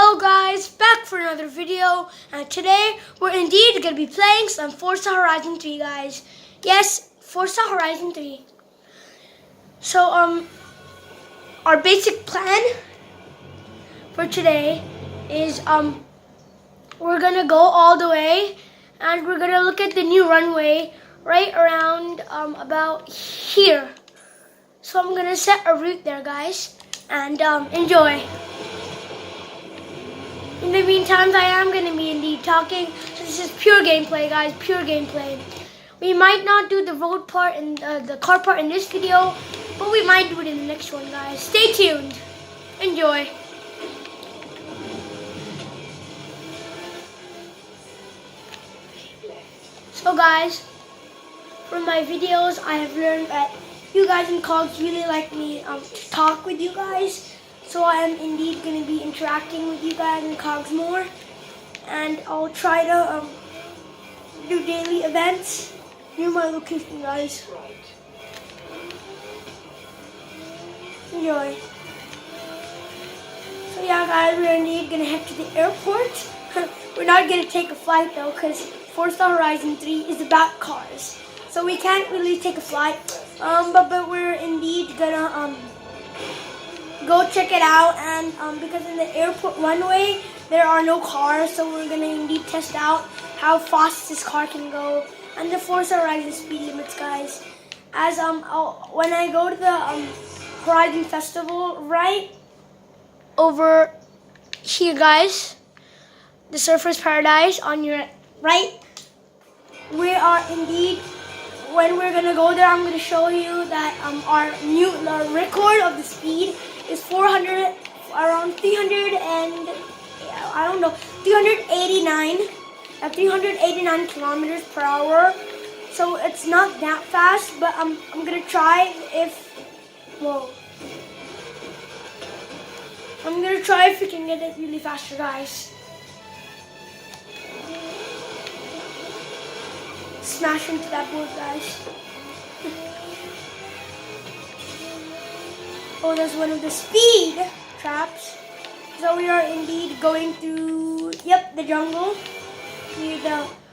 Hello guys, back for another video, and today we're indeed going to be playing some Forza Horizon 3 guys. Yes, Forza Horizon 3. So our basic plan for today is we're going to go all the way and we're going to look at the new runway right around about here. So I'm going to set a route there guys and enjoy. In the meantime, I am going to be indeed talking. So this is pure gameplay, guys. Pure gameplay. We might not do the road part and the car part in this video, but we might do it in the next one, guys. Stay tuned. Enjoy. So, guys, from my videos, I have learned that you guys in COGS really like me to talk with you guys. So I am indeed going to be interacting with you guys in COGS more, and I'll try to do daily events near my location, guys. Enjoy. So yeah, guys, we're indeed going to head to the airport. We're not going to take a flight though, because Forza Horizon 3 is about cars, so we can't really take a flight. But we're indeed gonna go check it out, and because in the airport runway there are no cars, so we're gonna indeed test out how fast this car can go and the Forza Horizon speed limits, guys. As when I go to the Horizon Festival, right over here, guys, the Surfer's Paradise on your right, we are indeed, when we're gonna go there, I'm gonna show you that our record of the speed is 400, around 300 and, I don't know, 389 kilometers per hour. So it's not that fast, but I'm gonna try I'm gonna try if we can get it really faster, guys. Smash into that board, guys. Oh, there's one of the speed traps. So we are indeed going through, the jungle.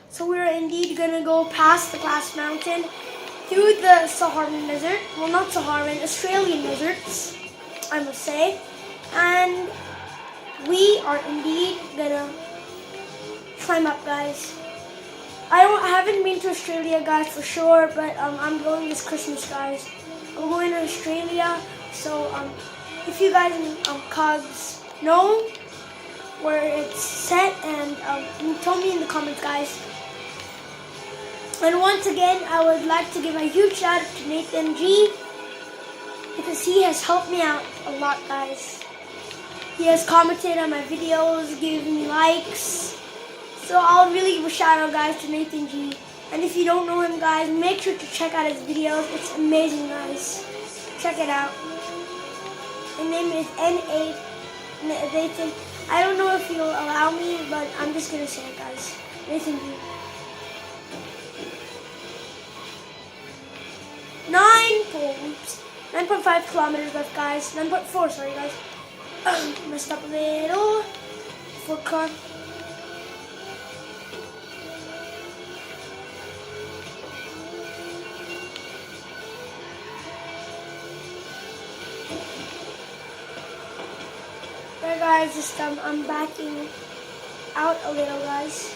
So we are indeed gonna go past the Glass Mountain, through the Saharan Desert. Well, not Saharan, Australian deserts, I must say. And we are indeed gonna climb up, guys. I haven't been to Australia, guys, for sure, but I'm going this Christmas, guys. I'm going to Australia. So if you guys in COGS know where it's set, and tell me in the comments, guys. And once again, I would like to give a huge shout out to Nathan G, because he has helped me out a lot, guys. He has commented on my videos, given me likes. So I'll really give a shout out, guys, to Nathan G. And if you don't know him, guys, make sure to check out his videos. It's amazing, guys. Check it out. His name is N8 Nathan. I don't know if he'll allow me, but I'm just gonna say it, guys. Nathan G. 9.5 kilometers left, guys. 9.4, sorry, guys. Messed up a little. For car. There, guys, just I'm backing out a little, guys.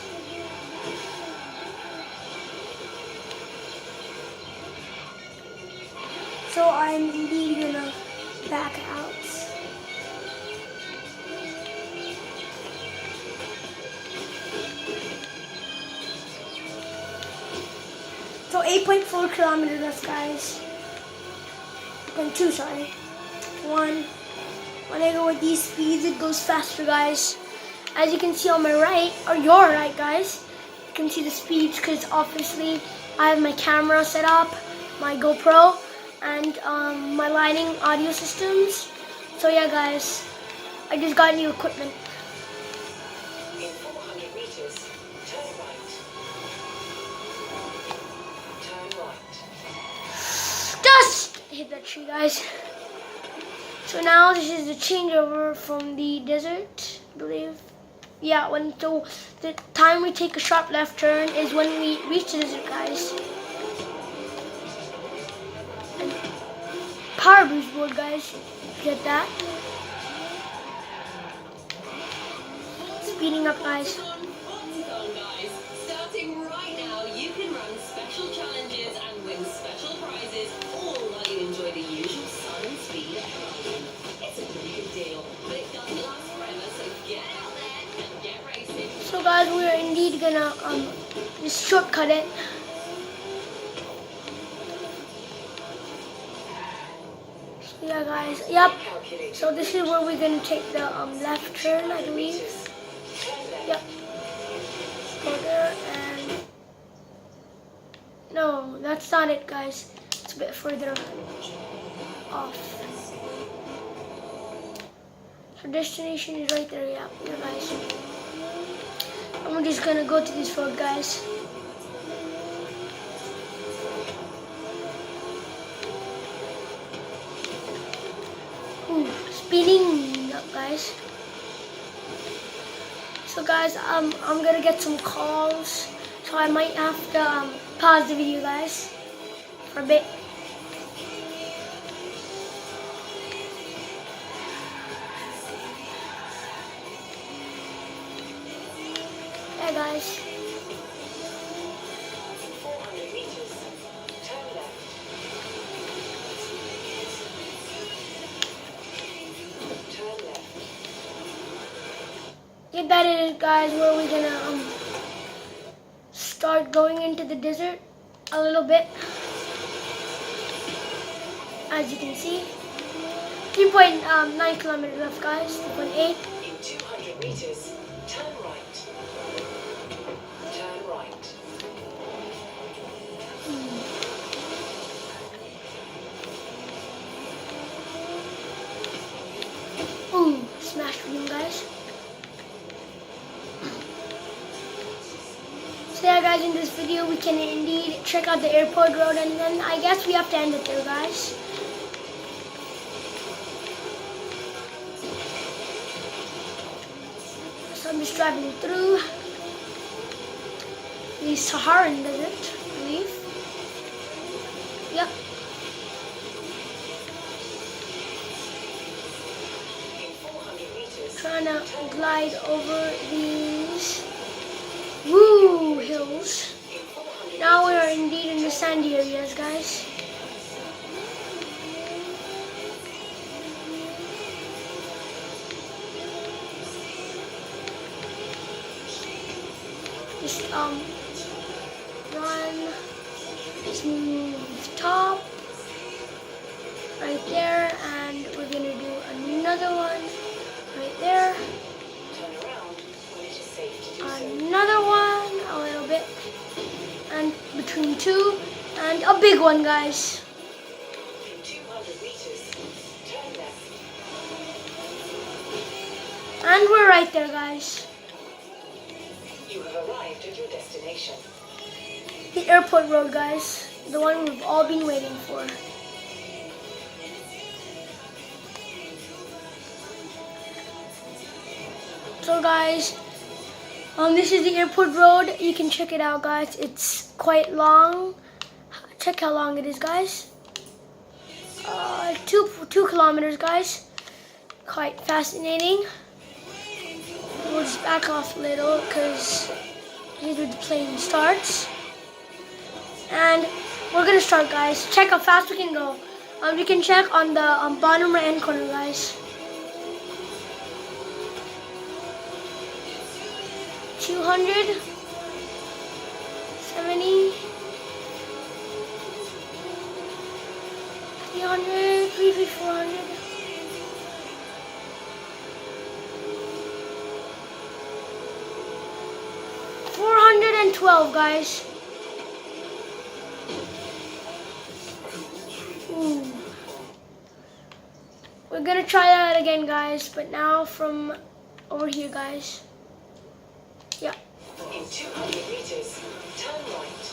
So I'm indeed gonna back out. So 8.4 kilometers left, guys. 8.2, sorry. 1. When I go with these speeds, it goes faster, guys. As you can see on my right, or your right, guys, you can see the speeds, because obviously I have my camera set up, my GoPro, and my lighting audio systems. So yeah, guys, I just got new equipment. In 400 meters, turn right. Turn right. Just hit that tree, guys. So now this is the changeover from the desert I believe. Yeah, so the time we take a sharp left turn is when we reach the desert, guys. And power boost board, guys. Get that. Speeding up, guys. Starting right now, you can run special challenges and win special prizes, all while you enjoy the usual sun and speed of driving. It's a pretty good deal, but it doesn't last forever, so get out there and get racing. So guys, we are indeed gonna just shortcut it. So yeah, guys. Yep. So this is where we're gonna take the left turn, I believe. Yep. Go there and no, that's not it, guys. It's a bit further off. Our destination is right there. Yeah, here, guys. And we're just gonna go to this road, guys. Ooh, speeding up, guys. So guys, I'm gonna get some calls, so I might have to pause the video, guys, for a bit. Yeah, guys. 400 meters. Turn left. Turn left. Yeah, that is, guys, where we're gonna start going into the desert a little bit. As you can see, 3.9 kilometers left, guys. 3.8. In 200 meters, turn right. Turn right. Ooh, smash for you guys. So yeah, guys, in this video we can indeed check out the airport road, and then I guess we have to end it there, guys. So I'm just driving through the Saharan desert, I believe. Yep. In 400 meters, Trying to glide over these woo hills. in 400 Now we are indeed in the sandy areas, guys. Just run, smooth top, right there, and we're gonna do another one right there, turn around when it is safe to do so. another one a little bit, and between two, and a big one, guys. In 200 meters, turn left. And we're right there, guys. You have arrived at your destination. The airport road, guys. The one we've all been waiting for. So guys, this is the airport road. You can check it out, guys. It's quite long. Check how long it is, guys. 2 kilometers, guys. Quite fascinating. We'll just back off a little because here's where the plane starts. And we're gonna start, guys. Check how fast we can go. You can check on the bottom right hand corner, guys. 200, 70, 300, 400. 412, guys. Ooh. We're gonna try that again, guys, but now from over here, guys. Yeah. In 200 meters, turn right.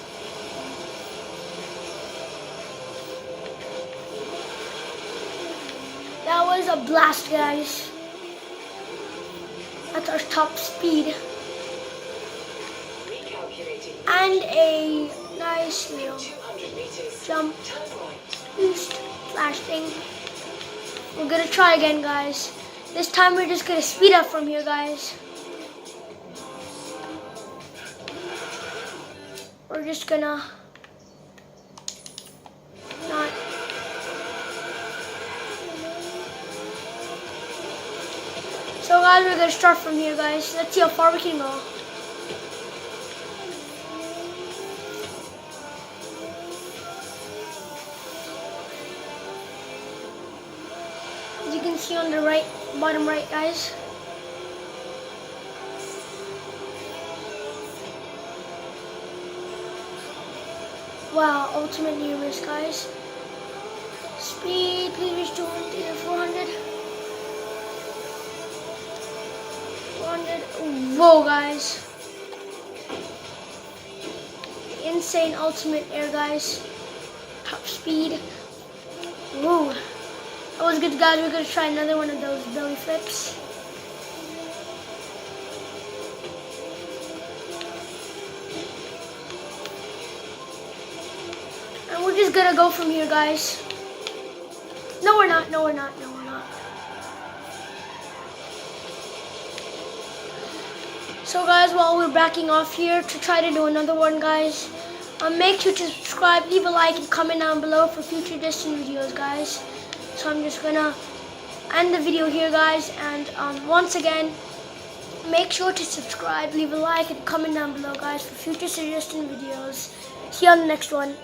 That was a blast, guys. That's our top speed. Recalculating. And a nice little 200 meters. jump Turn right. boost flash thing. We're gonna try again, guys. This time we're just gonna speed up from here, guys. We're just gonna not. So guys, we're gonna start from here, guys. Let's see how far we can go. As you can see on the right, bottom right, guys. Wow, ultimate near miss, guys. Speed, please reach 200, 400. 400. Whoa, guys. Insane ultimate air, guys. Top speed. Whoa. That was good, guys. We're going to try another one of those belly flips. And we're just gonna go from here, guys. No, we're not. No, we're not. No, we're not. So, guys, while we're backing off here to try to do another one, guys, make sure to subscribe, leave a like, and comment down below for future distant videos, guys. So I'm just gonna end the video here, guys. And once again, make sure to subscribe, leave a like, and comment down below, guys, for future suggestion videos. See you on the next one.